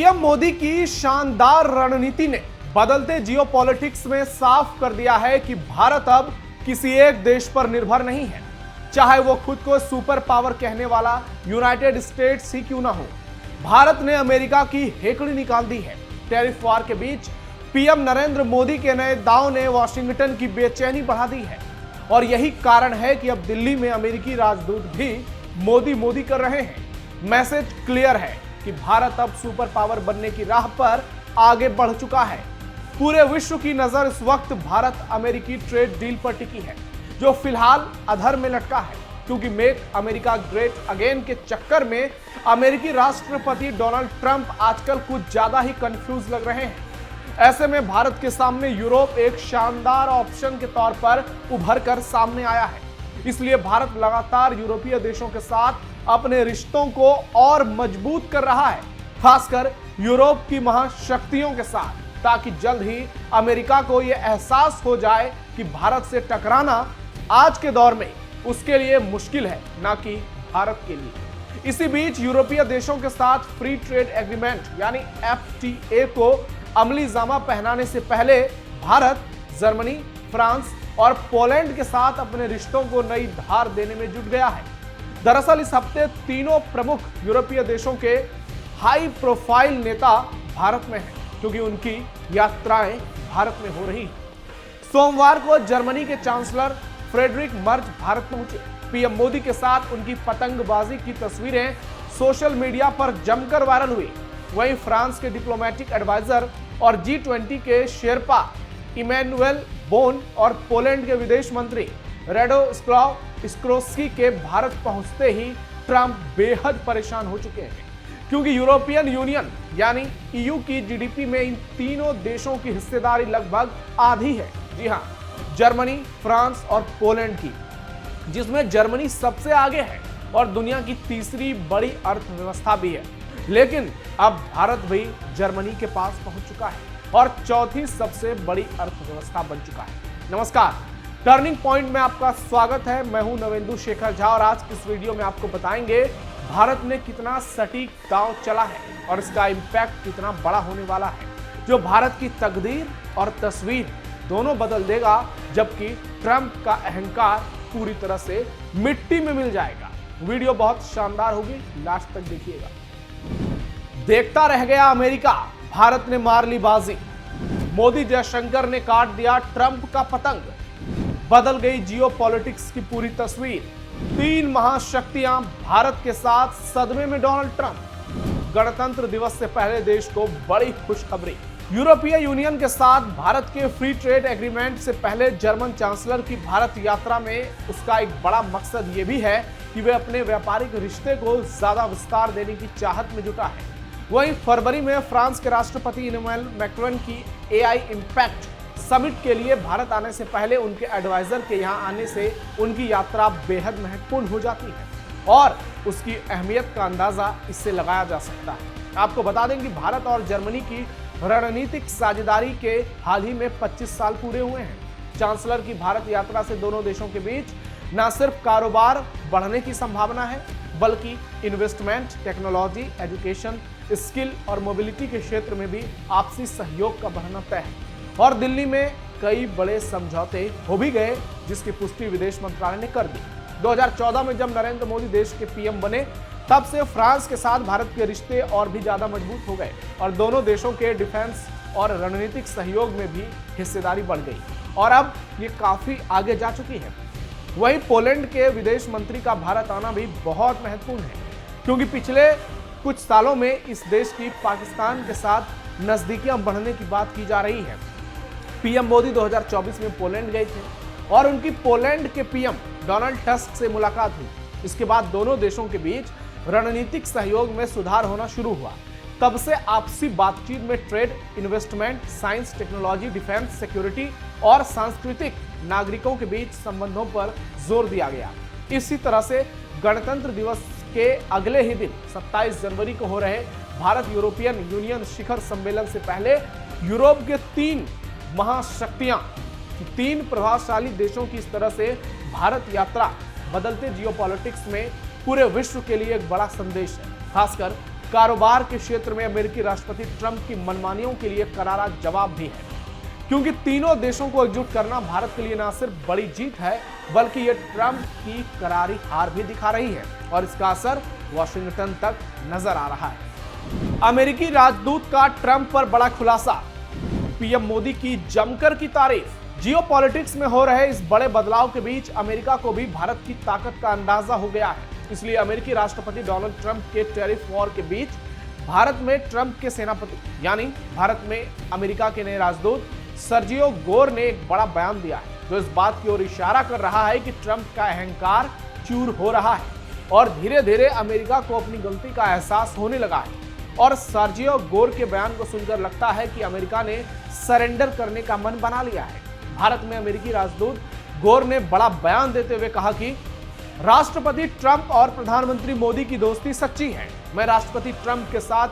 PM Modi की शानदार रणनीति ने बदलते जियोपॉलिटिक्स में साफ कर दिया है कि भारत अब किसी एक देश पर निर्भर नहीं है, चाहे वो खुद को सुपर पावर कहने वाला यूनाइटेड स्टेट्स ही क्यों ना हो। भारत ने अमेरिका की हेकड़ी निकाल दी है। टैरिफ वार के बीच पीएम नरेंद्र मोदी के नए दांव ने वॉशिंगटन की बेचैनी बढ़ा दी है और यही कारण है कि अब दिल्ली में अमेरिकी राजदूत भी मोदी मोदी कर रहे हैं। मैसेज क्लियर है कि भारत अब सुपर पावर बनने की राह पर आगे बढ़ चुका है। पूरे विश्व की नजर इस वक्त भारत अमेरिकी ट्रेड डील पर टिकी है, जो फिलहाल अधर में लटका है, क्योंकि मेक अमेरिका ग्रेट अगेन के चक्कर में अमेरिकी राष्ट्रपति डोनाल्ड ट्रंप आजकल कुछ ज्यादा ही कंफ्यूज लग रहे हैं। ऐसे में भारत के सामने यूरोप एक शानदार ऑप्शन के तौर पर उभर कर सामने आया है। इसलिए भारत लगातार यूरोपीय देशों के साथ अपने रिश्तों को और मजबूत कर रहा है, खासकर यूरोप की महाशक्तियों के साथ, ताकि जल्द ही अमेरिका को यह एहसास हो जाए कि भारत से टकराना आज के दौर में उसके लिए मुश्किल है, ना कि भारत के लिए। इसी बीच यूरोपीय देशों के साथ फ्री ट्रेड एग्रीमेंट यानी FTA को अमली जामा पहनाने से पहले भारत जर्मनी, फ्रांस और पोलैंड के साथ अपने रिश्तों को नई धार देने में जुट गया है। दरअसल इस हफ्ते तीनों प्रमुख यूरोपीय देशों के हाई प्रोफाइल नेता भारत में हैं, क्योंकि उनकी यात्राएं भारत में हो रही हैं। सोमवार को जर्मनी के चांसलर फ्रेडरिक मर्ज भारत पहुंचे। पीएम मोदी के साथ उनकी पतंगबाजी की तस्वीरें सोशल मीडिया पर जमकर वायरल हुई। वहीं फ्रांस के डिप्लोमेटिक एडवाइजर और G20 के शेरपा इमैनुएल बोन और पोलैंड के विदेश मंत्री राडोस्लाव सिकोर्स्की के भारत पहुंचते ही ट्रंप बेहद परेशान हो चुके हैं, क्योंकि यूरोपियन यूनियन यानी EU की GDP में इन तीनों देशों की हिस्सेदारी लगभग आधी है। जी हां, जर्मनी, फ्रांस और पोलैंड की, जिसमें जर्मनी सबसे आगे है और दुनिया की तीसरी बड़ी अर्थव्यवस्था भी है। लेकिन अब भारत भी जर्मनी के पास पहुंच चुका है और चौथी सबसे बड़ी अर्थव्यवस्था बन चुका है। नमस्कार, टर्निंग पॉइंट में आपका स्वागत है। मैं हूं नवेंदु शेखर झा और आज इस वीडियो में आपको बताएंगे भारत ने कितना सटीक दांव चला है और इसका इंपैक्ट कितना बड़ा होने वाला है, जो भारत की तकदीर और तस्वीर दोनों बदल देगा, जबकि ट्रंप का अहंकार पूरी तरह से मिट्टी में मिल जाएगा। वीडियो बहुत शानदार होगी, लास्ट तक देखिएगा। देखता रह गया अमेरिका, भारत ने मार ली बाजी। मोदी जयशंकर ने काट दिया ट्रंप का पतंग। बदल गई जियोपॉलिटिक्स की पूरी तस्वीर। तीन महाशक्तियां भारत के साथ सदमे में डोनाल्ड ट्रंप। गणतंत्र दिवस से पहले देश को बड़ी खुशखबरी। यूरोपीय यूनियन के साथ भारत के फ्री ट्रेड एग्रीमेंट से पहले जर्मन चांसलर की भारत यात्रा में उसका एक बड़ा मकसद ये भी है कि वे अपने व्यापारिक रिश्ते को ज्यादा विस्तार देने की चाहत में जुटा है। वहीं फरवरी में फ्रांस के राष्ट्रपति इमैनुएल मैक्रोन की AI इम्पैक्ट समिट के लिए भारत आने से पहले उनके एडवाइजर के यहां आने से उनकी यात्रा बेहद महत्वपूर्ण हो जाती है और उसकी अहमियत का अंदाजा इससे लगाया जा सकता है। आपको बता दें कि भारत और जर्मनी की रणनीतिक साझेदारी के हाल ही में 25 साल पूरे हुए हैं। चांसलर की भारत यात्रा से दोनों देशों के बीच न सिर्फ कारोबार बढ़ने की संभावना है, बल्कि इन्वेस्टमेंट, टेक्नोलॉजी, एजुकेशन, स्किल और मोबिलिटी के क्षेत्र में भी आपसी सहयोग का बढ़ना तय है। और दिल्ली में कई बड़े समझौते हो भी गए, जिसकी पुष्टि विदेश मंत्रालय ने कर दी। 2014 में जब नरेंद्र मोदी देश के पीएम बने, तब से फ्रांस के साथ भारत के रिश्ते और भी ज्यादा मजबूत हो गए और दोनों देशों के डिफेंस और रणनीतिक सहयोग में भी हिस्सेदारी बढ़ गई और अब ये काफी आगे जा चुकी है। वहीं पोलैंड के विदेश मंत्री का भारत आना भी बहुत महत्वपूर्ण है, क्योंकि पिछले कुछ सालों में इस देश की पाकिस्तान के साथ नजदीकियां बढ़ने की बात की जा रही है। पीएम मोदी 2024 में पोलैंड गए थे और उनकी पोलैंड के पीएम डोनाल्ड टस्क से मुलाकात हुई। इसके बाद दोनों देशों के बीच रणनीतिक सहयोग में सुधार होना शुरू हुआ। तब से आपसी बातचीत में trade, investment, science, technology, defence, security और सांस्कृतिक नागरिकों के बीच संबंधों पर जोर दिया गया। इसी तरह से गणतंत्र दिवस के अगले ही दिन 27 जनवरी को हो रहे भारत यूरोपियन यूनियन शिखर सम्मेलन से पहले यूरोप के तीन महाशक्तियां, तीन प्रभावशाली देशों की इस तरह से भारत यात्रा बदलते जियोपॉलिटिक्स में पूरे विश्व के लिए एक बड़ा संदेश है, खासकर कारोबार के क्षेत्र में अमेरिकी राष्ट्रपति ट्रंप की मनमानियों के लिए करारा जवाब भी है, क्योंकि तीनों देशों को एकजुट करना भारत के लिए न सिर्फ बड़ी जीत है, बल्कि ये ट्रंप की करारी हार भी दिखा रही है और इसका असर वॉशिंगटन तक नजर आ रहा है। अमेरिकी राजदूत का ट्रंप पर बड़ा खुलासा, पीएम मोदी की जमकर की तारीफ। जियोपॉलिटिक्स में हो रहे इस बड़े बदलाव के बीच अमेरिका को भी भारत की ताकत का अंदाजा हो गया है। इसलिए अमेरिकी राष्ट्रपति डोनाल्ड ट्रंप के टैरिफ वॉर के बीच भारत में ट्रंप के सेनापति यानी भारत में अमेरिका के नए राजदूत सर्जियो गोर ने एक बड़ा बयान दिया है, जो इस बात की ओर इशारा कर रहा है कि ट्रंप का अहंकार चूर हो रहा है और धीरे धीरे अमेरिका को अपनी गलती का एहसास होने लगा है। और सर्जियो गोर के बयान को सुनकर लगता है कि अमेरिका ने सरेंडर करने का मन बना लिया है। भारत में अमेरिकी राजदूत गोर ने बड़ा बयान देते हुए कहा कि राष्ट्रपति ट्रंप और प्रधानमंत्री मोदी की दोस्ती सच्ची है। मैं राष्ट्रपति ट्रंप के साथ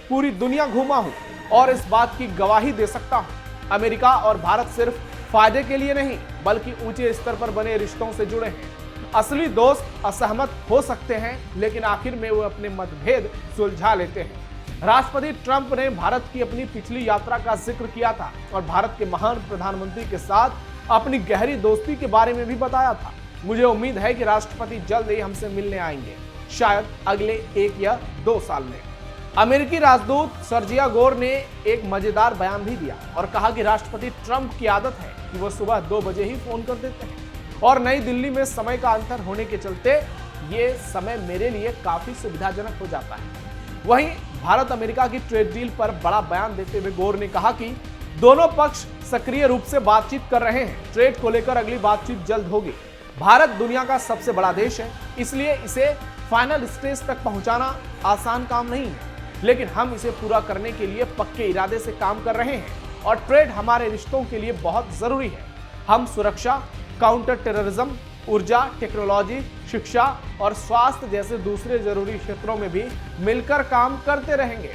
पूरी दुनिया घूमा हूं और इस बात की गवाही दे सकता हूं। अमेरिका और भारत सिर्फ फायदे के लिए नहीं, बल्कि ऊंचे स्तर पर बने रिश्तों से जुड़े हैं। असली दोस्त असहमत हो सकते हैं, लेकिन आखिर में वो अपने मतभेद सुलझा लेते हैं। राष्ट्रपति ट्रंप ने भारत की अपनी पिछली यात्रा का जिक्र किया था और भारत के महान प्रधानमंत्री के साथ अपनी गहरी दोस्ती के बारे में भी बताया था। मुझे उम्मीद है कि राष्ट्रपति जल्द ही हमसे मिलने आएंगे, शायद अगले 1 या 2 साल में। अमेरिकी राजदूत सर्जियो गोर ने एक मजेदार बयान भी दिया और कहा कि राष्ट्रपति ट्रंप की आदत है कि वो सुबह 2 बजे ही फोन कर देते हैं और नई दिल्ली में समय का अंतर होने के चलते ये समय मेरे लिए काफी सुविधाजनक हो जाता है। वहीं भारत अमेरिका की ट्रेड डील पर बड़ा बयान देते हुए गोर ने कहा कि दोनों पक्ष सक्रिय रूप से बातचीत कर रहे हैं। ट्रेड को लेकर अगली बातचीत जल्द होगी। भारत दुनिया का सबसे बड़ा देश है, इसलिए इसे फाइनल स्टेज तक पहुंचाना आसान काम नहीं है, लेकिन हम इसे पूरा करने के लिए पक्के इरादे से काम कर रहे हैं और ट्रेड हमारे रिश्तों के लिए बहुत जरूरी है। हम सुरक्षा, काउंटर टेररिज्म, ऊर्जा, टेक्नोलॉजी, शिक्षा और स्वास्थ्य जैसे दूसरे जरूरी क्षेत्रों में भी मिलकर काम करते रहेंगे।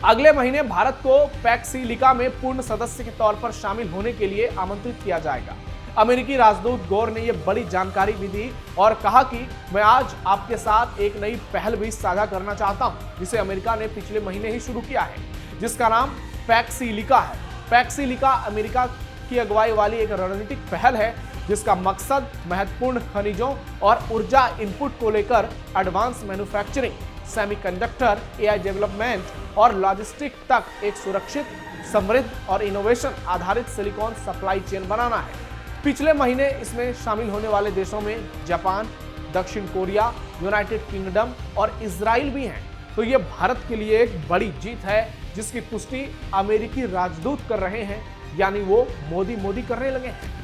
अगले महीने भारत को पैक्सिलिका में पूर्ण सदस्य के तौर पर शामिल होने के लिए आमंत्रित किया जाएगा। अमेरिकी राजदूत गौर ने यह बड़ी जानकारी भी दी और कहा कि मैं आज आपके साथ एक नई पहल भी साझा करना चाहता हूं, जिसे अमेरिका ने पिछले महीने ही शुरू किया है, जिसका नाम पैक्सिलिका है। पैक्सिलिका अमेरिका की अगुवाई वाली एक रणनीतिक पहल है, जिसका मकसद महत्वपूर्ण खनिजों और ऊर्जा इनपुट को लेकर advance manufacturing, semiconductor, AI development और लॉजिस्टिक तक एक सुरक्षित, समृद्ध और इनोवेशन आधारित सिलिकॉन सप्लाई चेन बनाना है। पिछले महीने इसमें शामिल होने वाले देशों में जापान, दक्षिण कोरिया, यूनाइटेड किंगडम और इजराइल भी हैं। तो ये भारत के लिए एक बड़ी जीत है, जिसकी पुष्टि अमेरिकी राजदूत कर रहे हैं, यानी वो मोदी करने लगे हैं।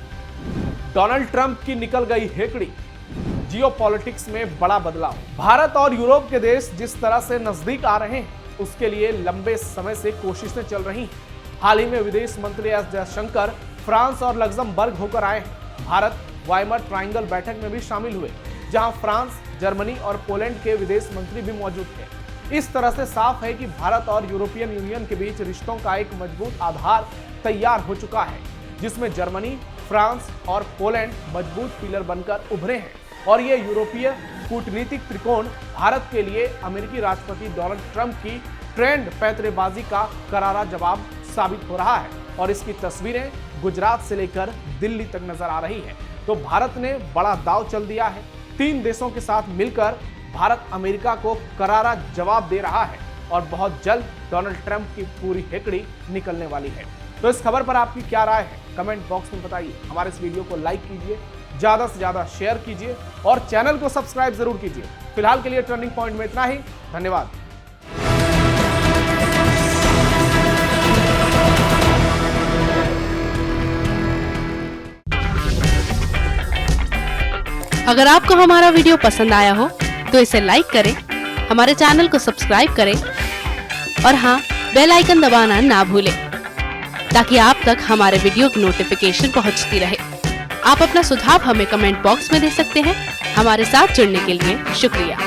डोनाल्ड ट्रंप की निकल गई हेकड़ी, जियोपॉलिटिक्स में बड़ा बदलाव। भारत और यूरोप के देश जिस तरह से नजदीक आ रहे हैं, उसके लिए लंबे समय से कोशिशें चल रही हैं। हाल ही में विदेश मंत्री एस जयशंकर फ्रांस और लग्जमबर्ग होकर आए हैं। भारत वाइमर ट्रायंगल बैठक में भी शामिल हुए, जहां फ्रांस, जर्मनी और पोलैंड के विदेश मंत्री भी मौजूद थे। इस तरह से साफ है कि भारत और यूरोपियन यूनियन के बीच रिश्तों का एक मजबूत आधार तैयार हो चुका है, जिसमें जर्मनी, फ्रांस और पोलैंड मजबूत पिलर बनकर उभरे हैं। और ये यूरोपीय कूटनीतिक त्रिकोण भारत के लिए अमेरिकी राष्ट्रपति डोनाल्ड ट्रंप की ट्रेंड पैंतरेबाजी का करारा जवाब साबित हो रहा है और इसकी तस्वीरें गुजरात से लेकर दिल्ली तक नजर आ रही है। तो भारत ने बड़ा दांव चल दिया है। 3 देशों के साथ मिलकर भारत अमेरिका को करारा जवाब दे रहा है और बहुत जल्द डोनाल्ड ट्रंप की पूरी हेकड़ी निकलने वाली है। तो इस खबर पर आपकी क्या राय है, कमेंट बॉक्स में बताइए। हमारे इस वीडियो को लाइक कीजिए, ज्यादा से ज्यादा शेयर कीजिए और चैनल को सब्सक्राइब जरूर कीजिए। फिलहाल के लिए टर्निंग पॉइंट में इतना ही। धन्यवाद। अगर आपको हमारा वीडियो पसंद आया हो तो इसे लाइक करें, हमारे चैनल को सब्सक्राइब करें और हाँ, बेल आइकन दबाना ना भूलें, ताकि आप तक हमारे वीडियो की नोटिफिकेशन पहुंचती रहे। आप अपना सुझाव हमें कमेंट बॉक्स में दे सकते हैं। हमारे साथ जुड़ने के लिए शुक्रिया।